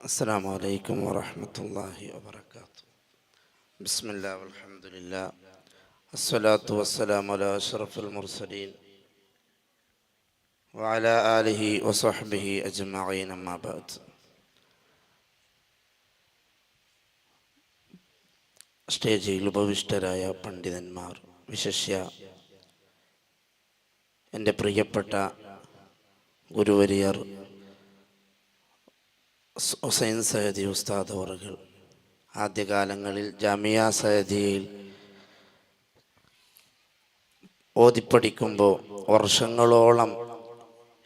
السلام عليكم ورحمة الله وبركاته. بسم الله والحمد لله الصلاة والسلام على أشرف المرسلين وعلى آله وصحبه أجمعين أما بعد. സ്റ്റേജിൽ ഉപവിഷ്ടരായ പണ്ഡിതന്മാർ, വിശിഷ്യ എൻ്റെ പ്രിയപ്പെട്ട ഗുരുവര്യർ ഹുസൈൻ സയദി ഉസ്താദ് അവറുകൾ ആദ്യകാലങ്ങളിൽ ജാമിയ സയദിയിൽ ഓതിപ്പടിക്കുമ്പോൾ വർഷങ്ങളോളം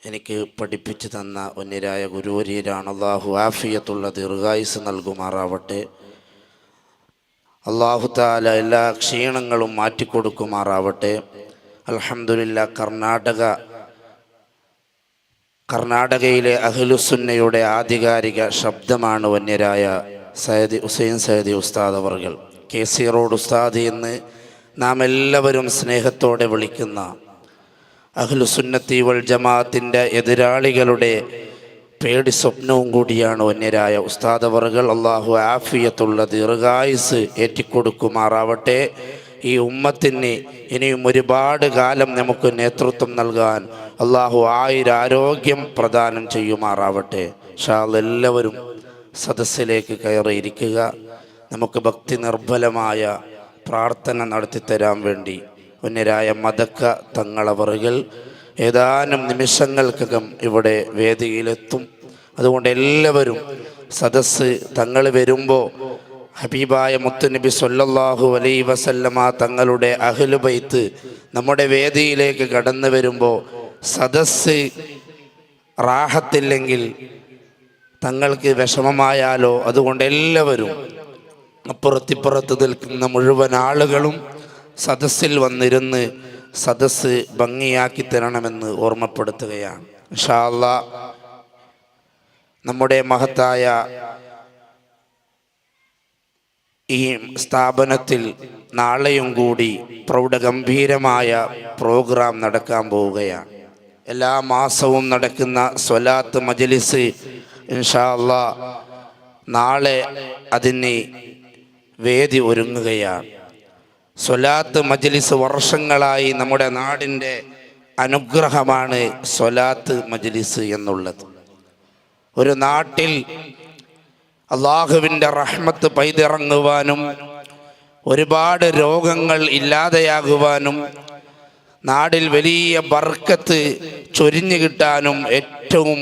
എനിക്ക് പഠിപ്പിച്ചു തന്ന ഒന്നിരായ ഗുരുവര്യരാണ്. അള്ളാഹു ആഫിയത്തുള്ള ദീർഘായുസ് നൽകുമാറാവട്ടെ. അള്ളാഹു തആല എല്ലാ ക്ഷീണങ്ങളും മാറ്റിക്കൊടുക്കുമാറാവട്ടെ. അൽഹംദുലില്ലാ, കർണാടകയിലെ അഹ്ലുസുന്നയുടെ ആധികാരിക ശബ്ദമാണ് വന്യരായ ഹുസൈൻ സയദി ഉസ്താദ് അവർകൾ. KC റോഡ് ഉസ്താദ് എന്ന് നാം എല്ലാവരും സ്നേഹത്തോടെ വിളിക്കുന്ന അഹ്ലുസുന്നത്തി വൽ ജമാഅത്തിൻ്റെ എതിരാളികളുടെ പേടി സ്വപ്നവും കൂടിയാണ് വന്യരായ ഉസ്താദ് അവർകൾ. അള്ളാഹു ആഫിയത്തുള്ള ദീർഘായുസ് ഏറ്റിക്കൊടുക്കുമാറാവട്ടെ. ഈ ഉമ്മത്തിന് ഇനിയും ഒരുപാട് കാലം നമുക്ക് നേതൃത്വം നൽകാൻ അള്ളാഹു ആരോഗ്യം പ്രദാനം ചെയ്യുമാറാവട്ടെ. ഇൻഷാ അല്ലാഹ് എല്ലാവരും സദസ്സിലേക്ക് കയറിയിരിക്കുക. നമുക്ക് ഭക്തി നിർഭലമായ പ്രാർത്ഥന നടത്തിത്തരാൻ വേണ്ടി വന്യരായ മദക്ക തങ്ങളവറുകൾ ഏതാനും നിമിഷങ്ങൾക്കകം ഇവിടെ വേദിയിലെത്തും. അതുകൊണ്ട് എല്ലാവരും സദസ്സ് തങ്ങൾ വരുമ്പോൾ ഹബീബായ മുത്തുനബി സ്വല്ലല്ലാഹു അലൈഹി വസല്ലമ തങ്ങളുടെ അഹ്ലു ബൈത്ത് നമ്മുടെ വേദിയിലേക്ക് കടന്നു വരുമ്പോൾ സദസ്സ് റാഹത്തില്ലെങ്കിൽ തങ്ങൾക്ക് വിഷമമായാലോ. അതുകൊണ്ട് എല്ലാവരും അപ്പുറത്തിപ്പുറത്ത് നിൽക്കുന്ന മുഴുവൻ ആളുകളും സദസ്സിൽ വന്നിരുന്ന് സദസ്സ് ഭംഗിയാക്കി തരണമെന്ന് ഓർമ്മപ്പെടുത്തുകയാണ്. ഇൻഷാ അല്ലാഹ് നമ്മുടെ മഹത്തായ ഈ സ്ഥാപനത്തിൽ നാളെയും കൂടി പ്രൗഢഗംഭീരമായ പ്രോഗ്രാം നടക്കാൻ പോവുകയാണ്. എല്ലാ മാസവും നടക്കുന്ന സ്വലാത്ത് മജ്ലിസ് ഇൻഷാ അല്ലാഹ് നാളെ അതിന് വേദി ഒരുങ്ങുകയാണ്. സ്വലാത്ത് മജ്ലിസ് വർഷങ്ങളായി നമ്മുടെ നാടിൻ്റെ അനുഗ്രഹമാണ് സ്വലാത്ത് മജ്ലിസ് എന്നുള്ളത്. ഒരു നാട്ടിൽ അള്ളാഹുവിൻ്റെ റഹ്മത്ത് പെയ്തിറങ്ങുവാനും ഒരുപാട് രോഗങ്ങൾ ഇല്ലാതെയാകുവാനും നാടിൽ വലിയ ബർക്കത്ത് ചൊരിഞ്ഞു കിട്ടാനും ഏറ്റവും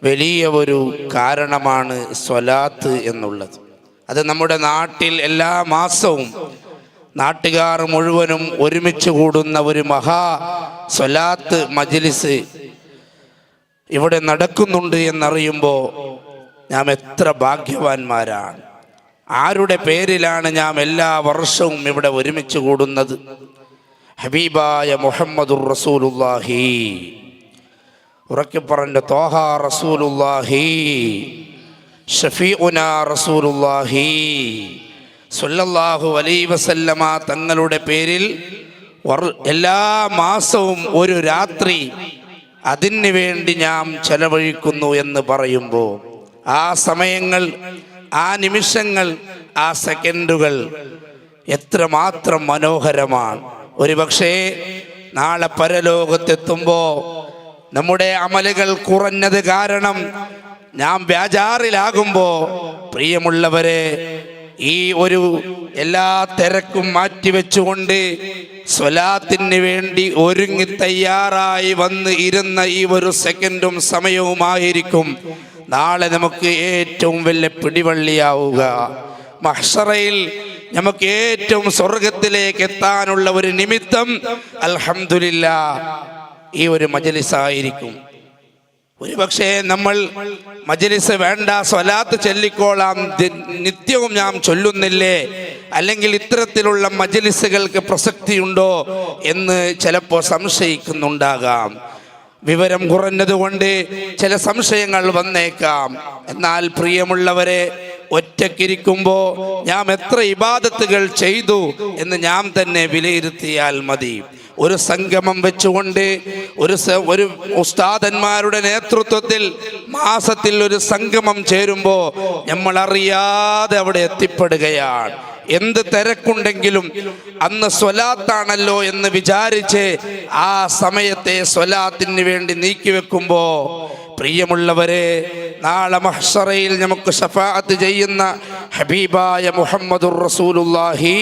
വലിയ ഒരു കാരണമാണ് സ്വലാത്ത് എന്നുള്ളത്. അത് നമ്മുടെ നാട്ടിൽ എല്ലാ മാസവും നാട്ടുകാർ മുഴുവനും ഒരുമിച്ച് കൂടുന്ന ഒരു മഹാ സ്വലാത്ത് മജ്ലിസ് ഇവിടെ നടക്കുന്നുണ്ട് എന്നറിയുമ്പോൾ നാം എത്ര ഭാഗ്യവാന്മാരാണ്. ആരുടെ പേരിലാണ് നാം എല്ലാ വർഷവും ഇവിടെ ഒരുമിച്ച് കൂടുന്നത്? ഹബീബായ മുഹമ്മദുർ റസൂലുള്ളാഹി, ഉറക്കെ പറഞ്ഞ ത്വാഹ റസൂലുള്ളാഹി, ഷഫീഉനാ റസൂലുള്ളാഹി സ്വല്ലല്ലാഹു അലൈഹി വസല്ലമ തങ്ങളുടെ പേരിൽ എല്ലാ മാസവും ഒരു രാത്രി അതിന് വേണ്ടി നാം ചെലവഴിക്കുന്നു എന്ന് പറയുമ്പോൾ ആ സമയങ്ങൾ, ആ നിമിഷങ്ങൾ, ആ സെക്കൻഡുകൾ എത്രമാത്രം മനോഹരമാണ്. ഒരുപക്ഷേ നാളെ പരലോകത്തെത്തുമ്പോൾ നമ്മുടെ അമലുകൾ കുറഞ്ഞത് കാരണം നാം ബേജാറിലാകുമ്പോൾ, പ്രിയമുള്ളവരെ, ഈ ഒരു എല്ലാ തിരക്കും മാറ്റിവെച്ചുകൊണ്ട് സ്വലാത്തിന് വേണ്ടി ഒരുങ്ങി തയ്യാറായി വന്ന് ഇരുന്ന ഈ ഒരു സെക്കൻഡും സമയവുമായിരിക്കും നാളെ നമുക്ക് ഏറ്റവും വലിയ പിടിവള്ളിയാവുക. മഹ്ശറയിൽ നമുക്ക് ഏറ്റവും സ്വർഗത്തിലേക്ക് എത്താനുള്ള ഒരു നിമിത്തം അൽഹംദുലില്ലാഹ് ഈ ഒരു മജ്ലിസായിരിക്കും. ഒരുപക്ഷെ നമ്മൾ മജ്ലിസ് വേണ്ട, സ്വലാത്ത് ചൊല്ലിക്കോളാം, നിത്യവും നാം ചൊല്ലുന്നില്ലേ, അല്ലെങ്കിൽ ഇത്തരത്തിലുള്ള മജ്ലിസുകൾക്ക് പ്രസക്തിയുണ്ടോ എന്ന് ചിലപ്പോൾ സംശയിക്കുന്നുണ്ടാകാം. വിവരം കുറഞ്ഞതുകൊണ്ട് ചില സംശയങ്ങൾ വന്നേക്കാം. എന്നാൽ പ്രിയമുള്ളവരെ, ഒറ്റക്കിരിക്കുമ്പോൾ നാം എത്ര ഇബാദത്തുകൾ ചെയ്തു എന്ന് നാം തന്നെ വിലയിരുത്തിയാൽ മതി. ഒരു സംഗമം വെച്ചുകൊണ്ട് ഒരു ഉസ്താദന്മാരുടെ നേതൃത്വത്തിൽ മാസത്തിൽ ഒരു സംഗമം ചേരുമ്പോൾ നമ്മൾ അറിയാതെ അവിടെ എത്തിപ്പെടുകയാണ്. എന്ത് തിരക്കുണ്ടെങ്കിലും അന്ന് സ്വലാത്താണല്ലോ എന്ന് വിചാരിച്ച് ആ സമയത്തെ സ്വലാത്തിന് വേണ്ടി നീക്കിവെക്കുമ്പോ, പ്രിയമുള്ളവരെ, നാളെ മഹ്ശറയിൽ നമുക്ക് ശഫാഅത്ത് ചെയ്യുന്ന ഹബീബായ മുഹമ്മദുർ റസൂലുള്ളാഹി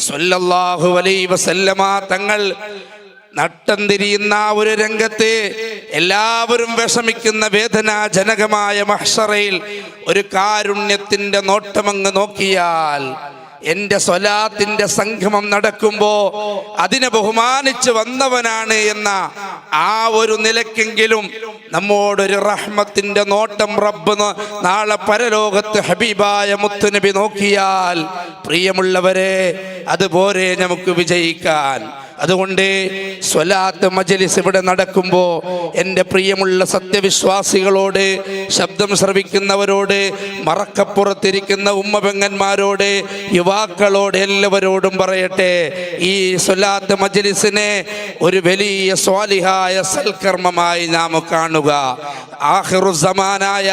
സ്വല്ലല്ലാഹു അലൈഹി വസല്ലമ തങ്ങൾ നട്ടം തിരിയുന്ന ഒരു രംഗത്ത് എല്ലാവരും വിഷമിക്കുന്ന വേദനാജനകമായ മഹ്ശറയിൽ ഒരു കാരുണ്യത്തിന്റെ നോട്ടമങ്ങ് നോക്കിയാൽ, എൻ്റെ സ്വലാത്തിന്റെ സംഗമം നടക്കുമ്പോ അതിനെ ബഹുമാനിച്ച് വന്നവനാണ് എന്ന ആ ഒരു നിലക്കെങ്കിലും നമ്മോടൊരു റഹ്മത്തിന്റെ നോട്ടം റബ്ബ് നാളെ പരലോകത്ത് ഹബീബായ മുത്തുനബി നോക്കിയാൽ, പ്രിയമുള്ളവരെ, അതുപോലെ നമുക്ക് വിജയിക്കാൻ. അതുകൊണ്ട് സ്വലാത്ത് മജ്ലിസ് ഇവിടെ നടക്കുമ്പോൾ എൻ്റെ പ്രിയമുള്ള സത്യവിശ്വാസികളോട്, ശബ്ദം ശ്രവിക്കുന്നവരോട്, മറക്കപ്പുറത്തിരിക്കുന്ന ഉമ്മപെങ്ങന്മാരോട്, യുവാക്കളോട്, എല്ലാവരോടും പറയട്ടെ, ഈ സ്വലാത്ത് മജ്ലിസിനെ ഒരു വലിയ സ്വാലിഹായ സൽക്കർമ്മമായി നാം കാണുക. ആഖിറുസ്സമാനായ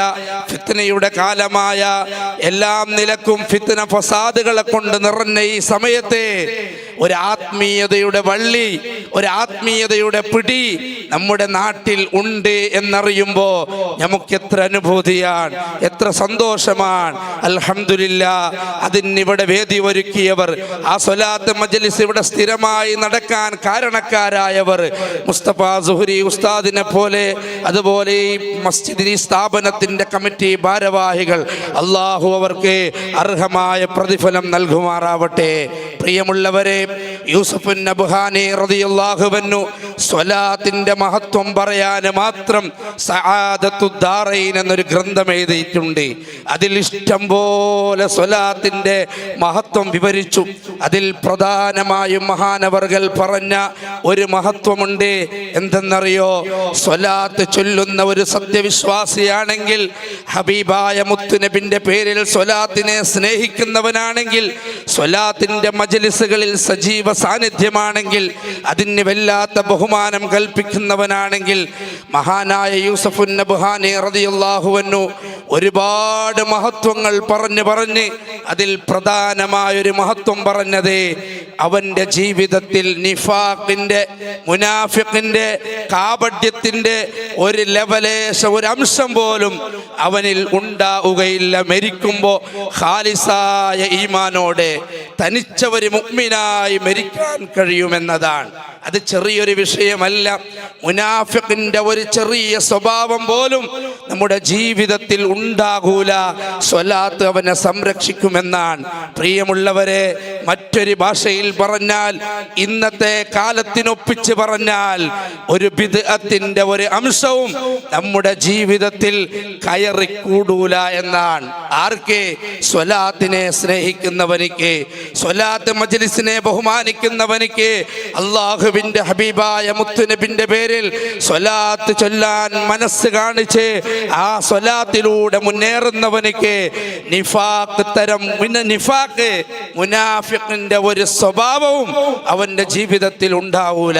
ഫിത്നയുടെ കാലമായ എല്ലാം നിലക്കും ഫിത്ന ഫസാദുകളെ കൊണ്ട് നിറഞ്ഞ ഈ സമയത്തെ ഒരു ആത്മീയതയുടെ വള്ളി, ഒരു ആത്മീയതയുടെ പിടി നമ്മുടെ നാട്ടിൽ ഉണ്ട് എന്നറിയുമ്പോൾ നമുക്ക് എത്ര അനുഭൂതിയാണ്, എത്ര സന്തോഷമാണ്. അൽഹംദുലില്ലാഹ്, അതിനിവിടെ വേദി ഒരുക്കിയവർ, ആ സ്വലാത്ത് മജ്ലിസ് ഇവിടെ സ്ഥിരമായി നടക്കാൻ കാരണക്കാരായവർ, മുസ്തഫ സുഹരി ഉസ്താദിനെ പോലെ, അതുപോലെ ഈ മസ്ജിദ് സ്ഥാപനത്തിന്റെ കമ്മിറ്റി ഭാരവാഹികൾ, അള്ളാഹു അവർക്ക് അർഹമായ പ്രതിഫലം നൽകുമാറാവട്ടെ. പ്രിയമുള്ളവരെ, യൂസുഫ് നബ്ഹാനി റളിയല്ലാഹു അൻഹു സ്വലാത്തിന്റെ മഹത്വം പറയാൻ മാത്രം സആദത്തുദ് ദാറൈൻ എന്നൊരു ഗ്രന്ഥം എഴുതിയിട്ടുണ്ട്. അതിൽ ഇഷ്ടം പോലെ സ്വലാത്തിന്റെ മഹത്വം വിവരിച്ചു. അതിൽ പ്രധാനമായും മഹാനവർകൾ പറഞ്ഞ ഒരു മഹത്വമുണ്ട്. എന്തെന്നറിയോ? സ്വലാത്ത് ചൊല്ലുന്ന ഒരു സത്യവിശ്വാസിയാണെങ്കിൽ, ഹബീബായ മുത്തുനബിന്റെ പേരിൽ സ്വലാത്തിനെ സ്നേഹിക്കുന്നവനാണെങ്കിൽ, സ്വലാത്തിന്റെ മജ്ലിസുകളിൽ സജീവ സാന്നിധ്യമാണെങ്കിൽ, അതിന് വല്ലാത്ത ബഹുമാനം കൽപ്പിക്കുന്നവനാണെങ്കിൽ, മഹാനായ യൂസുഫ് നബ്ഹാനി റളിയല്ലാഹു അൻഹു ഒരുപാട് മഹത്വങ്ങൾ പറഞ്ഞ് അതിൽ പ്രധാനമായൊരു മഹത്വം പറഞ്ഞത്, അവന്റെ ജീവിതത്തിൽ നിഫാഖിന്റെ, മുനാഫിഖിന്റെ, കാപട്യത്തിന്റെ ഒരു ലെവലേശ, ഒരു അംശം പോലും അവനിൽ ഉണ്ടാവുകയില്ല. മരിക്കുമ്പോ ഖാലിസായ ഈമാനോടെ തനിച്ച ഒരു മുഅ്മിനായി മരിക്കാൻ കഴിയുമെന്നതാണ്. അത് ചെറിയൊരു വിഷയമല്ല. മുനാഫിഖിന്റെ ഒരു ചെറിയ സ്വഭാവം പോലും നമ്മുടെ ജീവിതത്തിൽ ഉണ്ടാകൂല. സ്വലാത്ത് അവനെ സംരക്ഷിക്കുമെന്നാണ്. പ്രിയമുള്ളവരെ, മറ്റൊരു ഭാഷയിൽ പറഞ്ഞാൽ, ഇന്നത്തെ കാലത്തിനൊപ്പിച്ച് പറഞ്ഞാൽ, ഒരു ബിദ്അത്തിന്റെ ഒരു അംശവും നമ്മുടെ ജീവിതത്തിൽ കയറിക്കൂടൂല എന്നാണ്. ആർക്ക്? സ്വലാത്തിനെ സ്നേഹിക്കുന്നവനിക്ക്, സ്വലാത്ത് മജ്ലിസിനെ ബഹുമാനിക്കുന്നവനിക്ക്, അല്ലാഹുവിന്റെ ഹബീബായ മുത്തുനബിന്റെ പേരിൽ സ്വലാത്ത് ചൊല്ലാൻ മനസ്സ് കാണിച്ച് ആ സ്വലാത്തിലൂടെ മുന്നേറുന്നവനിക്ക് നിഫാഖ് തരം നിഫാഖ്, മുനാഫിഖിന്റെ ഒരു സ്വഭാവവും അവന്റെ ജീവിതത്തിൽ ഉണ്ടാവൂല.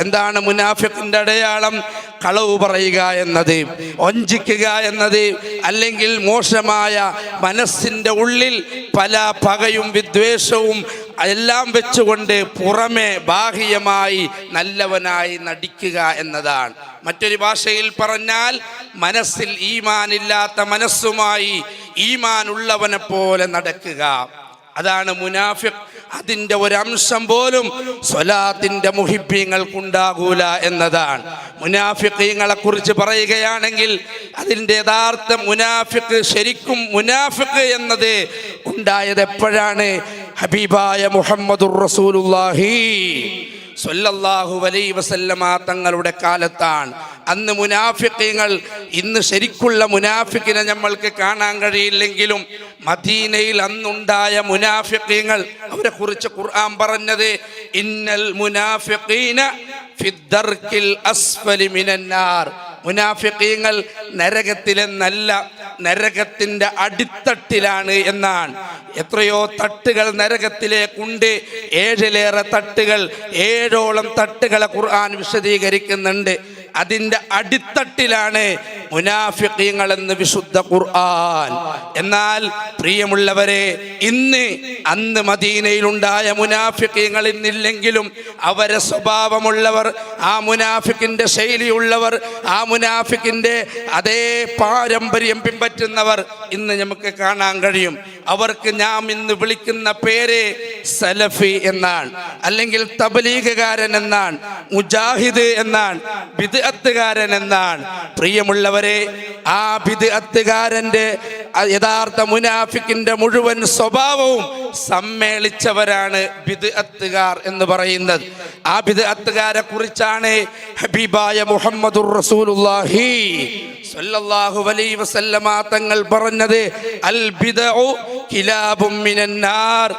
എന്താണ് മുനാഫിഖിന്റെ അടയാളം? കളവ് പറയുക എന്നത്, വഞ്ചിക്കുക എന്നത്, അല്ലെങ്കിൽ മോശമായ മനസ്സിന്റെ ഉള്ളിൽ പല പകയും വിദ്വേഷവും എല്ലാം വെച്ചുകൊണ്ട് പുറമെ ബാഹ്യമായി നല്ലവനായി നടിക്കുക എന്നതാണ്. മറ്റൊരു ഭാഷയിൽ പറഞ്ഞാൽ, മനസ്സിൽ ഈമാനില്ലാത്ത മനസ്സുമായി ഈമാൻ ഉള്ളവനെ പോലെ നടക്കുക. അതാണ് മുനാഫിഖ്. അതിൻ്റെ ഒരംശം പോലും സ്വലാത്തിന്റെ മുഹിബ്ബീങ്ങൾക്കുണ്ടാകൂല എന്നതാണ്. മുനാഫിഖീങ്ങളെ കുറിച്ച് പറയുകയാണെങ്കിൽ, അതിൻ്റെ യഥാർത്ഥ മുനാഫിഖ്, ശരിക്കും മുനാഫിഖ് എന്നത് ഉണ്ടായത് എപ്പോഴാണ്? ഹബീബായ മുഹമ്മദുർ റസൂലുള്ളാഹി സ്വല്ലല്ലാഹു അലൈഹി വസല്ലമ തങ്ങളുടെ കാലത്താണ്. അന്ന് മുനാഫിഖീങ്ങൾ, ഇന്ന് ശരിക്കുള്ള മുനാഫിഖിനെ നമ്മൾക്ക് കാണാൻ കഴിയില്ലെങ്കിലും, മദീനയിൽ അന്നുണ്ടായ മുനാഫിഖീങ്ങൾ, അവരെ കുറിച്ച് ഖുർആൻ പറഞ്ഞത്, ഇന്നൽ മുനാഫിഖീന ഫിദ്ദർക്കിൽ അസ്ഫലി മിനന്നാർ. മുനാഫിഖീങ്ങൾ നരകത്തിലെന്നല്ല, നരകത്തിൻ്റെ അടിത്തട്ടിലാണ് എന്നാണ്. എത്രയോ തട്ടുകൾ നരകത്തിലേക്കുണ്ട്, 7ലേറെ തട്ടുകൾ, 7ഓളം തട്ടുകളെ ഖുർആൻ വിശദീകരിക്കുന്നുണ്ട്. അതിൻ്റെ അടിത്തട്ടിലാണ് മുനാഫിഖീങ്ങൾ എന്ന് വിശുദ്ധ ഖുർആൻ. എന്നാൽ പ്രിയമുള്ളവരെ, അന്ന് മദീനയിലുണ്ടായ മുനാഫിഖീങ്ങൾ ഇന്നില്ലെങ്കിലും അവരെ സ്വഭാവമുള്ളവർ, ആ മുനാഫിക്കിൻ്റെ ശൈലിയുള്ളവർ, ആ മുനാഫിക്കിൻ്റെ അതേ പാരമ്പര്യം പിൻപറ്റുന്നവർ ഇന്ന് നമുക്ക് കാണാൻ കഴിയും. അവർക്ക് നാം ഇന്ന് വിളിക്കുന്ന പേര് സലഫി എന്നാണ്, അല്ലെങ്കിൽ തബ്ലീഗുകാരൻ എന്നാണ്, മുജാഹിദ് എന്നാണ്, ബിദ്അത്തുകാരൻ എന്നാണ്. പ്രിയമുള്ളവരെ, ആ ബിദ്അത്തുകാരൻ്റെ യഥാർത്ഥ മുനാഫിക്കിന്റെ മുഴുവൻ സ്വഭാവവും സമ്മേളിച്ചവരാണ് ബിദ്അത്തുകാർ എന്ന് പറയുന്നത്. ആ ബിദ്അത്തുകാരെ കുറിച്ചാണ് ഹബീബായ മുഹമ്മദുർ റസൂലുള്ളാഹി സ്വല്ലല്ലാഹു അലൈഹി വസല്ലമ തങ്ങൾ പറഞ്ഞത്, അൽ ബിദ്ഉ കിലാബും മിനന്നാർ.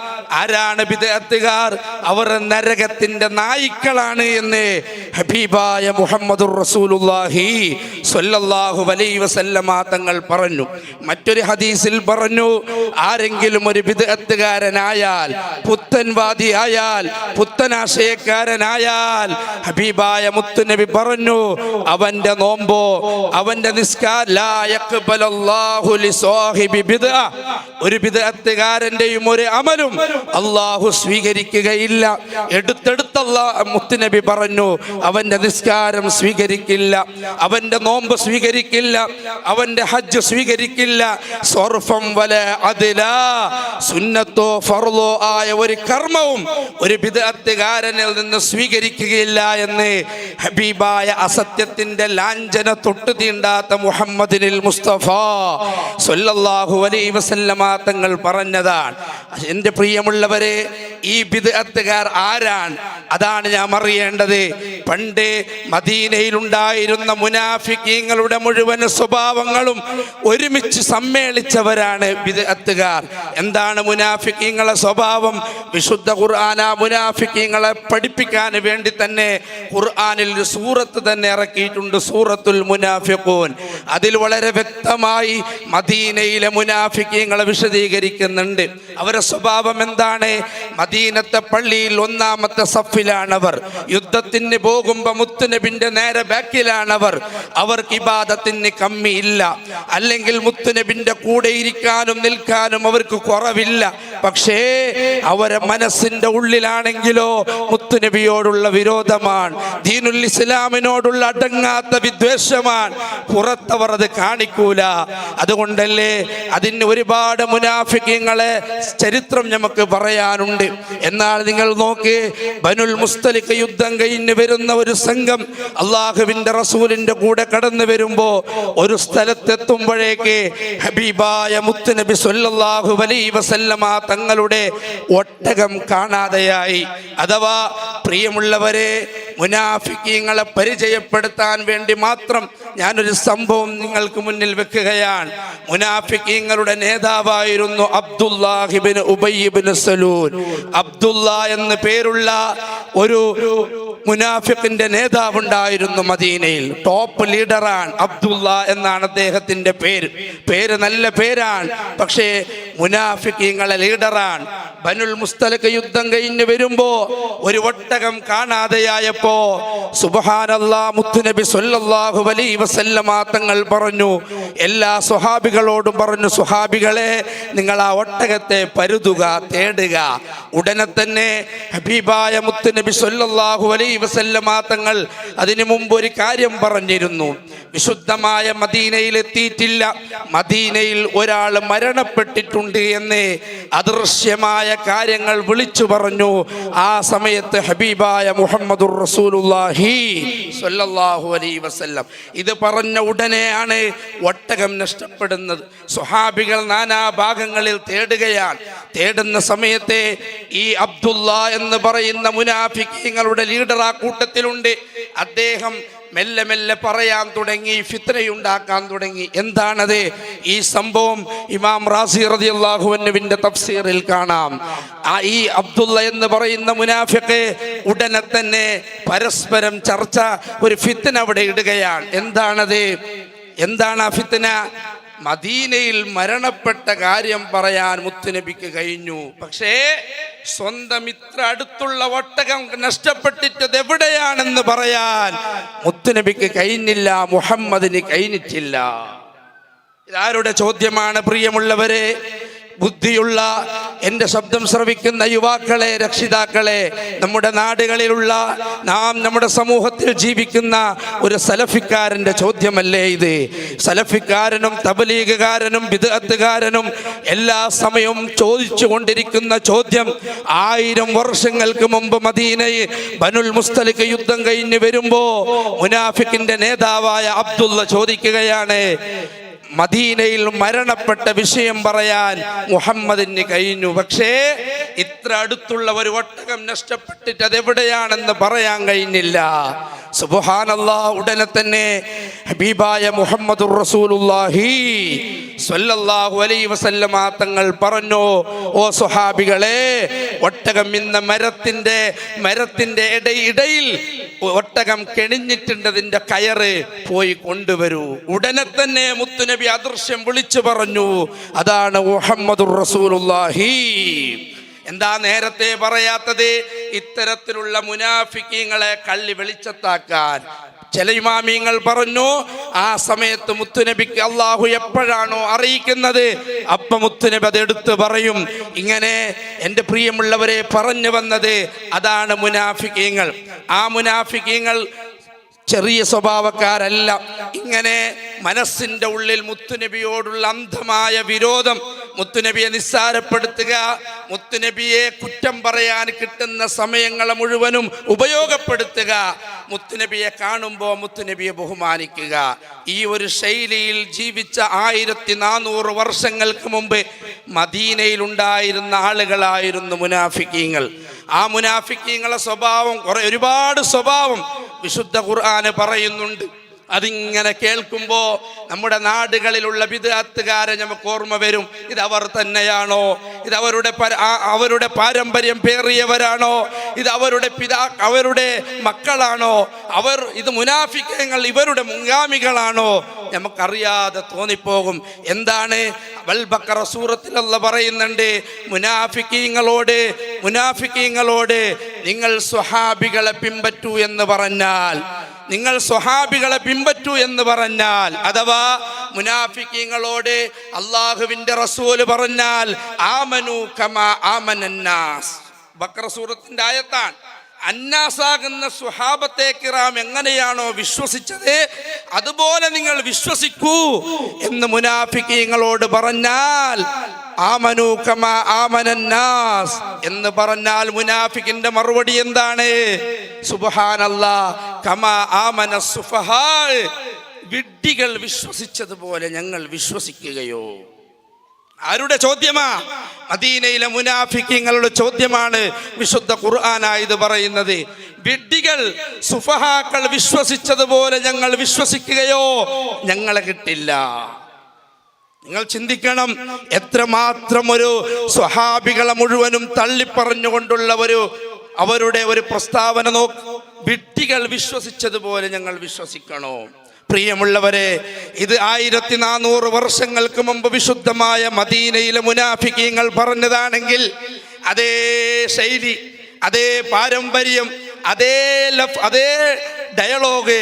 ആരാണ് ബിദ്അത്തുകാർ? അവർ നരകത്തിന്റെ നായ്ക്കളാണ് എന്ന് ഹബീബായ മുഹമ്മദുർ റസൂലുള്ളാഹി സ്വല്ലല്ലാഹു അലൈഹി വസല്ലമ തങ്ങൾ പറഞ്ഞു. മറ്റൊരു ഹദീസിൽ പറഞ്ഞു, ആരെങ്കിലും ഒരു ബിദ്അത്തുകാരനായാൽ, പുത്തൻവാദിയായാൽ, പുത്തനാശയക്കാരനായാൽ, ഹബീബായ മുത്തുനബി പറഞ്ഞു, അവന്റെ നോമ്പോ അവന്റെ ലാ യഖ്ബലല്ലാഹു ലിസാഹിബി ബിദ്അ, ഒരു ബിദ്അത്തുകാരന്റെയും ഒരു അമലും അല്ലാഹു സ്വീകരിക്കുകയില്ല. മുത്തുനബി പറഞ്ഞു, അവന്റെ നിസ്കാരം സ്വീകരിക്കില്ല, അവന്റെ നോമ്പ് സ്വീകരിക്കില്ല, അവന്റെ ഹജ്ജ് സ്വീകരിക്കില്ല. സർഫം വല അദ്ല, സുന്നത്തോ ഫർളോ ആയ ഒരു കർമ്മവും ഒരു ബിദ്അത്തുകാരനിൽ നിന്ന് സ്വീകരിക്കുകയില്ല എന്ന് ഹബീബായ അസത്യത്തിന്റെ ലാഞ്ചന തൊട്ട് തീണ്ടാത്ത മുഹമ്മദിനിൽ മുസ്തഫ സ്വല്ലല്ലാഹു അലൈഹി വസല്ലമ തങ്ങൾ പറഞ്ഞതാണ്. എൻ്റെ പ്രിയമുള്ളവരെ, ഈ ബിദ്അത്തുകാർ ആരാണ്? അതാണ് നാം അറിയേണ്ടത്. പണ്ട് മദീനയിലുണ്ടായിരുന്ന മുനാഫിക്കീങ്ങളുടെ മുഴുവൻ സ്വഭാവങ്ങളും ഒരുമിച്ച് സമ്മേളിച്ചവരാണ് ബിദ്അത്തുകാർ. എന്താണ് മുനാഫിക്കീങ്ങളെ സ്വഭാവം? വിശുദ്ധ ഖുർആൻ ആ മുനാഫിക്കീങ്ങളെ പഠിപ്പിക്കാൻ വേണ്ടി തന്നെ ഖുർആനിൽ ഒരു സൂറത്ത് തന്നെ ഇറക്കിയിട്ടുണ്ട്, സൂറത്തുൽ മുനാഫിഖൂൻ. അതിൽ വളരെ വ്യക്തമായി മദീനയിലെ മുനാഫിക്കീങ്ങളെ വിശദീകരിക്കുന്നുണ്ട്. അവരുടെ സ്വഭാവം എന്താണ്? മദീനത്തെ പള്ളിയിൽ 1-ാമത്തെ സഫിലാണവർ. യുദ്ധത്തിന് പോകുമ്പോൾ മുത്തുനബിന്റെ നേരെ ബാക്കിലാണവർ. അവർക്ക് ഇബാദത്തിന് കമ്മിയില്ല, അല്ലെങ്കിൽ മുത്തുനബിന്റെ കൂടെ ഇരിക്കാനും നിൽക്കാനും അവർക്ക് കുറവില്ല. പക്ഷേ അവരെ മനസ്സിന്റെ ഉള്ളിലാണെങ്കിലോ മുത്തുനബിയോടുള്ള വിരോധമാണ്, ദീനുൽ ഇസ്ലാമിനോടുള്ള അടങ്ങാത്ത വിദ്വേഷമാണ്. പുറത്തവർ അത് കാണിക്കൂല. അതുകൊണ്ടല്ലേ അതിന് ഒരുപാട് മുനാഫിക്കീങ്ങളെ ചരിത്രം നമുക്ക് പറയാനുണ്ട്. എന്നാൽ നിങ്ങൾ നോക്ക്, ബനുൽ മുസ്തലിഖ് യുദ്ധം കഴിഞ്ഞ് വരുന്ന ഒരു സംഘം അള്ളാഹുവിന്റെ റസൂലിന്റെ കൂടെ കടന്നു വരുമ്പോ ഒരു സ്ഥലത്തെത്തുമ്പോഴേക്ക് ഹബീബായ മുത്തുനബി സ്വല്ലല്ലാഹു അലൈഹി വസല്ലമ തങ്ങളുടെ ഒട്ടകം കാണാതെയായി. അഥവാ പ്രിയമുള്ളവരെ, മുനാഫിക്കീങ്ങളെ പരിചയപ്പെടുത്താൻ വേണ്ടി മാത്രം ഞാനൊരു സംഭവം നിങ്ങൾക്ക് മുന്നിൽ വെക്കുകയാണ്. മുനാഫിക്കീങ്ങളുടെ നേതാവായിരുന്നു അബ്ദുല്ലാഹ് ഇബ്നു ഉബയ്യ് ഇബ്നു സലൂൽ. അബ്ദുല്ല എന്ന് പേരുള്ള ഒരു മുനാഫിക്കിന്റെ നേതാവുണ്ടായിരുന്നു മദീനയിൽ. ടോപ്പ് ലീഡറാണ് അബ്ദുല്ല എന്നാണ് അദ്ദേഹത്തിന്റെ പേര് നല്ല പേരാണ്. പക്ഷേ മുനാഫിക്കീങ്ങളെ ലീഡറാണ്. ബനുൽ മുസ്തലിഖ് യുദ്ധം കഴിഞ്ഞ് വരുമ്പോ ഒരു ഒട്ടകം കാണാതെയായപ്പോ സുബ്ഹാനല്ലാഹ്, മുത്തുനബി സ്വല്ലല്ലാഹു അലൈഹി വസല്ലമ തങ്ങൾ പറഞ്ഞു, എല്ലാ സ്വഹാബികളോടും പറഞ്ഞു, സ്വഹാബികളെ, നിങ്ങൾ ആ ഒട്ടകത്തെ പരുതുക, തേടുക. ഉടനെ തന്നെ ഹബീബായ മുത്തുനബി സ്വല്ലല്ലാഹു അലൈഹി വസല്ലമ തങ്ങൾ അതിനു മുമ്പ് ഒരു കാര്യം പറഞ്ഞിരുന്നു. വിശുദ്ധമായ മദീനയിൽ എത്തിയിട്ടില്ല, മദീനയിൽ ഒരാൾ മരണപ്പെട്ടിട്ടുണ്ട് എന്ന് അദൃശ്യമായ കാര്യങ്ങൾ വിളിച്ചു പറഞ്ഞു. ആ സമയത്ത് ഹബീബായ മുഹമ്മദുർ റസൂലുള്ളാഹി സ്വല്ലല്ലാഹു അലൈഹി വസല്ലം ഇത് പറഞ്ഞ ഉടനെയാണ് ഒട്ടകം നഷ്ടപ്പെടുന്നത്. സ്വഹാബികൾ നാനാ ഭാഗങ്ങളിൽ തേടുകയാണ്. തേടുന്ന സമയത്തെ ഈ അബ്ദുല്ല എന്ന് പറയുന്ന മുനാഫിക്കീങ്ങളുടെ ലീഡർ ആ കൂട്ടത്തിലുണ്ട്. അദ്ദേഹം മെല്ലെ മെല്ലെ പറയാൻ തുടങ്ങി, ഫിത്നയുണ്ടാക്കാൻ തുടങ്ങി. എന്താണത്? ഈ സംഭവം ഇമാം റാസി റളിയല്ലാഹു അൻഹുവിന്റെ തഫ്സീറിൽ കാണാം. ഈ അബ്ദുള്ള എന്ന് പറയുന്ന മുനാഫിഖ് ഉടനെ തന്നെ പരസ്പരം ചർച്ച, ഒരു ഫിത്ന അവിടെ ഇടുകയാണ്. എന്താണത്? എന്താണ് ആ ഫിത്ന? മദീനയിൽ മരണപ്പെട്ട കാര്യം പറയാൻ മുത്തുനബിക്ക് കഴിഞ്ഞു. പക്ഷേ സ്വന്തം ഇത്ര അടുത്തുള്ള ഒട്ടകം നഷ്ടപ്പെട്ടിട്ടത് എവിടെയാണെന്ന് പറയാൻ മുത്തുനബിക്ക് കഴിഞ്ഞില്ല, മുഹമ്മദിന് കഴിഞ്ഞിട്ടില്ല. ഇതാരുടെ ചോദ്യമാണ്? പ്രിയമുള്ളവരെ, ബുദ്ധിയുള്ള എൻ്റെ ശബ്ദം ശ്രവിക്കുന്ന യുവാക്കളെ, രക്ഷിതാക്കളെ, നമ്മുടെ നാടുകളിലുള്ള നമ്മുടെ സമൂഹത്തിൽ ജീവിക്കുന്ന ഒരു സലഫിക്കാരൻ്റെ ചോദ്യമല്ലേ ഇത്? സലഫിക്കാരനും തബ്ലീഗുകാരനും ബിദ്അത്തുകാരനും എല്ലാ സമയവും ചോദിച്ചു കൊണ്ടിരിക്കുന്ന ചോദ്യം, 1000 വർഷങ്ങൾക്ക് മുമ്പ് മദീനയിൽ ബനുൽ മുസ്തലിഖ് യുദ്ധം കഴിഞ്ഞ് വരുമ്പോ മുനാഫിക്കിന്റെ നേതാവായ അബ്ദുള്ള ചോദിക്കുകയാണ്, മദീനയിൽ മരണപ്പെട്ട വിഷയം പറയാൻ മുഹമ്മദിന് കഴിഞ്ഞു, പക്ഷേ ഇത്ര അടുത്തുള്ള ഒരു ഒട്ടകം നഷ്ടപ്പെട്ടിട്ട് അതെവിടെയാണെന്ന് പറയാൻ കഴിഞ്ഞില്ല. സുബ്ഹാനല്ലാഹ്. ഉടനെ തന്നെ ഹബീബായ മുഹമ്മദുർ റസൂലുള്ളാഹി സ്വല്ലല്ലാഹു അലൈഹി വസല്ലമ തങ്ങൾ പറഞ്ഞു, ഓ സ്വഹാബികളെ, ഒട്ടകം ഇന്ന് മരത്തിന്റെ ഇടയിൽ ഒട്ടകം കെണിഞ്ഞിട്ടുണ്ടതിന്റെ കയറ് പോയി കൊണ്ടുവരൂ. ഉടനെ തന്നെ മുത്തുനബി അദൃശ്യം വിളിച്ചു പറഞ്ഞു, അതാണ് മുഹമ്മദുർ റസൂലുള്ളാഹി. എന്താ നേരത്തെ പറയാത്തത്? ഇത്തരത്തിലുള്ള മുനാഫിക്കീങ്ങളെ കള്ളി വെളിച്ചത്താക്കാൻ. ചില ഇമാമിങ്ങൾ പറഞ്ഞു, ആ സമയത്ത് മുത്തുനബിക്ക് അള്ളാഹു എപ്പോഴാണോ അറിയിക്കുന്നത് അപ്പൊ മുത്തുനബി അത് എടുത്ത് പറയും. ഇങ്ങനെ എൻ്റെ പ്രിയമുള്ളവരെ പറഞ്ഞു വന്നത് അതാണ് മുനാഫിക്കീങ്ങൾ. ആ മുനാഫിക്കീങ്ങൾ ചെറിയ സ്വഭാവക്കാരല്ല. ഇങ്ങനെ മനസ്സിൻ്റെ ഉള്ളിൽ മുത്തുനബിയോടുള്ള അന്ധമായ വിരോധം, മുത്തുനബിയെ നിസ്സാരപ്പെടുത്തുക, മുത്തുനബിയെ കുറ്റം പറയാൻ കിട്ടുന്ന സമയങ്ങളെ മുഴുവനും ഉപയോഗപ്പെടുത്തുക, മുത്തുനബിയെ കാണുമ്പോൾ മുത്തുനബിയെ ബഹുമാനിക്കുക. ഈ ഒരു ശൈലിയിൽ ജീവിച്ച 1400 വർഷങ്ങൾക്ക് മുമ്പ് മദീനയിൽ ഉണ്ടായിരുന്ന ആളുകളായിരുന്നു മുനാഫിക്കീങ്ങൾ. ആ മുനാഫിക്കീങ്ങളെ സ്വഭാവം, ഒരുപാട് സ്വഭാവം വിശുദ്ധ ഖുർആന് പറയുന്നുണ്ട്. അതിങ്ങനെ കേൾക്കുമ്പോൾ നമ്മുടെ നാടുകളിലുള്ള ബിദ്അത്തുകാരെ നമുക്ക് ഓർമ്മ വരും. ഇത് അവർ തന്നെയാണോ? ഇത് അവരുടെ പാരമ്പര്യം പേറിയവരാണോ? ഇത് അവരുടെ മക്കളാണോ? ഇത് മുനാഫിക്കങ്ങൾ ഇവരുടെ മുൻഗാമികളാണോ? നമുക്കറിയാതെ തോന്നിപ്പോകും. എന്താണ്? ബഖറ സൂറത്തിൽ അല്ലാഹ് പറയുന്നുണ്ട്, മുനാഫിക്കീങ്ങളോട് നിങ്ങൾ സ്വഹാബികളെ പിൻപറ്റൂ എന്ന് പറഞ്ഞാൽ, അഥവാ മുനാഫിക്കീങ്ങളോട് അള്ളാഹുവിന്റെ റസൂല് പറഞ്ഞാൽ ആമനു കമാ ആമനന്നാസ്. ബഖറ സൂറത്തിന്റെ ആയത്താണ്. അന്നാസാകുന്ന സ്വഹാബത്തെ കിറാം എങ്ങനെയാണോ വിശ്വസിച്ചത് അതുപോലെ നിങ്ങൾ വിശ്വസിക്കൂ എന്ന് മുനാഫിക്കീങ്ങളോട് പറഞ്ഞാൽ, ആമനു കമാ ആമനന്നാസ് എന്ന് പറഞ്ഞാൽ മുനാഫിക്കിന്റെ മറുപടി എന്താണ്? സുബ്ഹാനല്ലാഹ്, കമാ ആമന സുഫഹാ, വിഡ്ഢികൾ വിശ്വസിച്ചതുപോലെ ഞങ്ങൾ വിശ്വസിക്കുകയോ? ആരുടെ ചോദ്യമാ? മദീനയിലെ മുനാഫിക്കീങ്ങളുടെ ചോദ്യമാണ് വിശുദ്ധ ഖുർആനായത് പറയുന്നത്. വിഡ്ഢികൾ, സുഫഹാക്കൾ വിശ്വസിച്ചതുപോലെ ഞങ്ങൾ വിശ്വസിക്കുകയോ? ഞങ്ങളെ കിട്ടില്ല. നിങ്ങൾ ചിന്തിക്കണം, എത്രമാത്രം ഒരു സ്വഹാബികളെ മുഴുവനും തള്ളിപ്പറഞ്ഞുകൊണ്ടുള്ള അവരുടെ ഒരു പ്രസ്താവന നോക്ക്. വിഡ്ഢികൾ വിശ്വസിച്ചതുപോലെ ഞങ്ങൾ വിശ്വസിക്കണോ? പ്രിയമുള്ളവരെ, ഇത് 1400 വർഷങ്ങൾക്ക് മുമ്പ് വിശുദ്ധമായ മദീനയിലെ മുനാഫിക്കീങ്ങൾ പറഞ്ഞതാണെങ്കിൽ അതേ ശൈലി, അതേ പാരമ്പര്യം, അതേ ഡയലോഗ്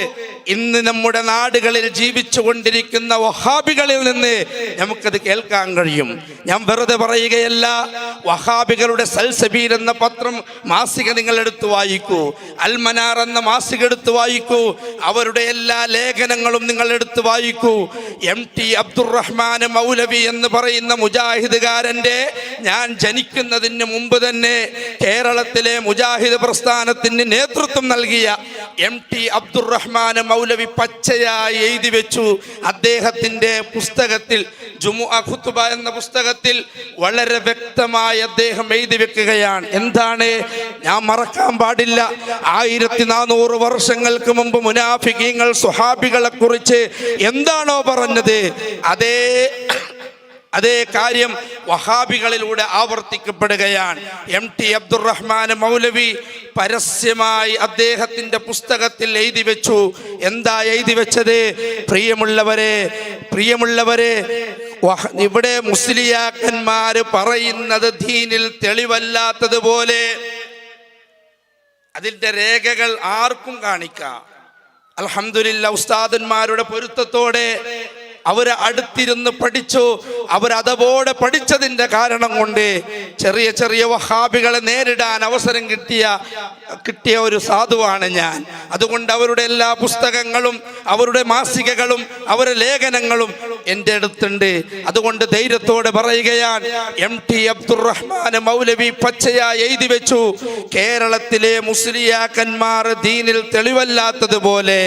ഇന്ന് നമ്മുടെ നാടുകളിൽ ജീവിച്ചു കൊണ്ടിരിക്കുന്ന വഹാബികളിൽ നിന്ന് നമുക്കത് കേൾക്കാൻ കഴിയും. ഞാൻ വെറുതെ പറയുകയല്ല. വഹാബികളുടെ സൽസബീൽ എന്ന പത്രം, മാസിക നിങ്ങൾ എടുത്തു വായിക്കൂ. അൽ മനാർ എന്ന മാസിക എടുത്തു വായിക്കൂ. അവരുടെ എല്ലാ ലേഖനങ്ങളും നിങ്ങൾ എടുത്തു വായിക്കൂ. MT അബ്ദുറഹ്മാൻ മൗലവി എന്ന് പറയുന്ന മുജാഹിദുകാരൻ്റെ, ഞാൻ ജനിക്കുന്നതിന് മുമ്പ് തന്നെ കേരളത്തിലെ മുജാഹിദ് പ്രസ്ഥാനത്തിന് നേതൃത്വം നൽകിയ MT അബ്ദുറഹ്മാൻ മൗലവി പച്ചയായി എഴുതി വെച്ചു. അദ്ദേഹത്തിൻ്റെ പുസ്തകത്തിൽ ജുമുഅ ഖുത്ബ എന്ന പുസ്തകത്തിൽ വളരെ വ്യക്തമായി അദ്ദേഹം എഴുതി വെക്കുകയാണ്. എന്താണ്? ഞാൻ മറക്കാൻ പാടില്ല, 1400 വർഷങ്ങൾക്ക് മുമ്പ് മുനാഫിഖീങ്ങൾ സ്വഹാബികളെ കുറിച്ച് എന്താണോ പറഞ്ഞത് അതേ കാര്യം വഹാബികളിലൂടെ ആവർത്തിക്കപ്പെടുകയാണ്. MT അബ്ദുറഹ്മാൻ മൗലവി പരസ്യമായി അദ്ദേഹത്തിൻ്റെ പുസ്തകത്തിൽ എഴുതി വെച്ചു. എന്താ എഴുതി വെച്ചത്? പ്രിയമുള്ളവരെ ഇവിടെ മുസ്ലിയാക്കന്മാര് പറയുന്നത് ദീനിൽ തെളിവല്ലാത്തതുപോലെ അതിൻ്റെ രേഖകൾ ആർക്കും കാണിക്കാം. അൽഹംദുലില്ലാ, ഉസ്താദന്മാരുടെ പൊരുത്തത്തോടെ അവര് അടുത്തിരുന്ന് പഠിച്ചു. അവരതോടെ പഠിച്ചതിൻ്റെ കാരണം കൊണ്ട് ചെറിയ ചെറിയ വഹാബികളെ നേരിടാൻ അവസരം കിട്ടിയ ഒരു സാധുവാണ് ഞാൻ. അതുകൊണ്ട് അവരുടെ എല്ലാ പുസ്തകങ്ങളും അവരുടെ മാസികകളും അവരുടെ ലേഖനങ്ങളും എൻ്റെ അടുത്തുണ്ട്. അതുകൊണ്ട് ധൈര്യത്തോടെ പറയുകയാണ്, MT അബ്ദുറഹ്മാൻ മൗലവി പച്ചയായി എഴുതി വെച്ചു, കേരളത്തിലെ മുസ്ലിയാക്കന്മാർ ദീനിൽ തെളിവല്ലാത്തതുപോലെ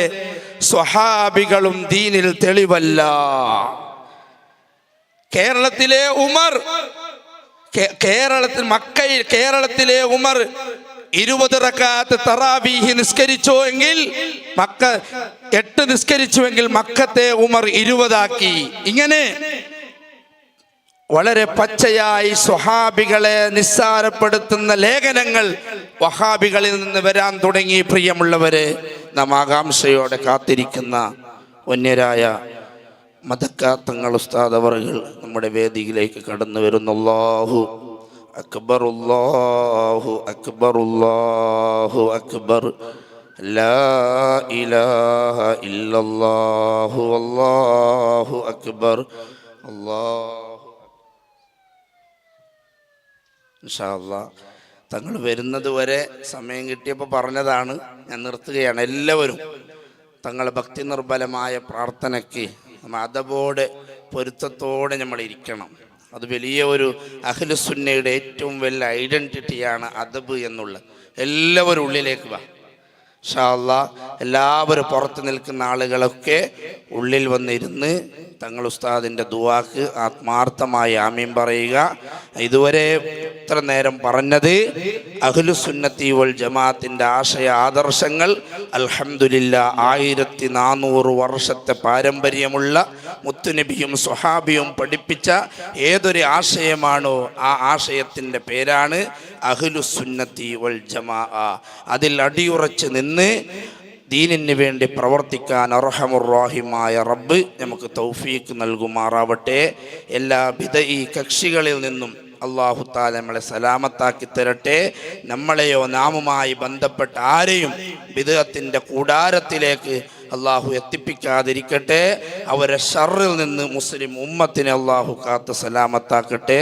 സ്വഹാബികളും ദീനിൽ തെളിവല്ല. കേരളത്തിലെ ഉമർ 20 റക്അത്ത് തറാവീഹ് നിസ്കരിച്ചോ എങ്കിൽ 8 നിസ്കരിച്ചുവെങ്കിൽ മക്കത്തെ ഉമർ 20 ആക്കി. ഇങ്ങനെ വളരെ പച്ചയായി സ്വഹാബികളെ നിസ്സാരപ്പെടുത്തുന്ന ലേഖനങ്ങൾ വഹാബികളിൽ നിന്ന് വരാൻ തുടങ്ങി. പ്രിയമുള്ളവരെ, നാം ആകാംക്ഷയോടെ കാത്തിരിക്കുന്ന വന്യരായ മദക്കാത്തങ്ങൾ ഉസ്താദ് അവറുകൾ നമ്മുടെ വേദിയിലേക്ക് കടന്നു വരുന്നു. അല്ലാഹു അക്ബർ, അല്ലാഹു അക്ബർ, അല്ലാഹു അക്ബർ, ലാ ഇലാഹ ഇല്ലല്ലാഹു, അല്ലാഹു അക്ബർ, അല്ലാഹു. ഇൻഷാ അല്ലാഹ് തങ്ങൾ വരുന്നത് വരെ സമയം കിട്ടിയപ്പോൾ പറഞ്ഞതാണ്, ഞാൻ നിർത്തുകയാണ്. എല്ലാവരും തങ്ങളെ ഭക്തി നിർബലമായ പ്രാർത്ഥനയ്ക്ക് അതബോടെ പൊരുത്തത്തോടെ നമ്മൾ ഇരിക്കണം. അത് വലിയ ഒരു അഹ്ലുസുന്നയുടെ ഏറ്റവും വലിയ ഐഡൻറ്റിറ്റിയാണ് അദബ് എന്നുള്ളത്. എല്ലാവരും ഉള്ളിലേക്ക് വാ. ഇൻഷാ അല്ലാഹ് എല്ലാവരും പുറത്ത് നിൽക്കുന്ന ആളുകളൊക്കെ ഉള്ളിൽ വന്നിരുന്ന് തങ്ങൾ ഉസ്താദിൻ്റെ ദുആക്ക് ആത്മാർത്ഥമായി ആമീൻ പറയുക. ഇതുവരെ ഇത്ര നേരം പറഞ്ഞത് അഹ്ലുസുന്നത്തി വൽ ജമാഅത്തിൻ്റെ ആശയ ആദർശങ്ങൾ അൽഹംദുലില്ലാ 1400 വർഷത്തെ പാരമ്പര്യമുള്ള മുത്തുനബിയും സ്വഹാബിയും പഠിപ്പിച്ച ഏതൊരു ആശയമാണോ ആ ആശയത്തിൻ്റെ പേരാണ് അഹ്ലുസുന്നത്തി വൽ ജമാഅ. അതിൽ അടിയുറച്ച് നിന്ന് ദീനിന് വേണ്ടി പ്രവർത്തിക്കാൻ അർഹമുർ-റഹീമായ റബ്ബ് നമുക്ക് തൗഫീഖ് നൽകുമാറാവട്ടെ. എല്ലാ ബിദ്ഈ കക്ഷികളിൽ നിന്നും അല്ലാഹു തആല നമ്മളെ സലാമത്താക്കി തരട്ടെ. നമ്മളെയോ നാമുമായി ബന്ധപ്പെട്ട ആരെയും ബിദ്അത്തിന്റെ കൂടാരത്തിലേക്ക് അല്ലാഹു എത്തിപ്പിക്കാതിരിക്കട്ടെ. അവരെ ഷർറിൽ നിന്ന് മുസ്ലിം ഉമ്മത്തിനെ അല്ലാഹു കാത്ത് സലാമത്താക്കട്ടെ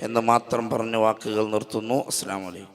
എന്ന് മാത്രം പറഞ്ഞ വാക്കുകൾ നിർത്തുന്നു. അസ്സലാമു അലൈക്കും.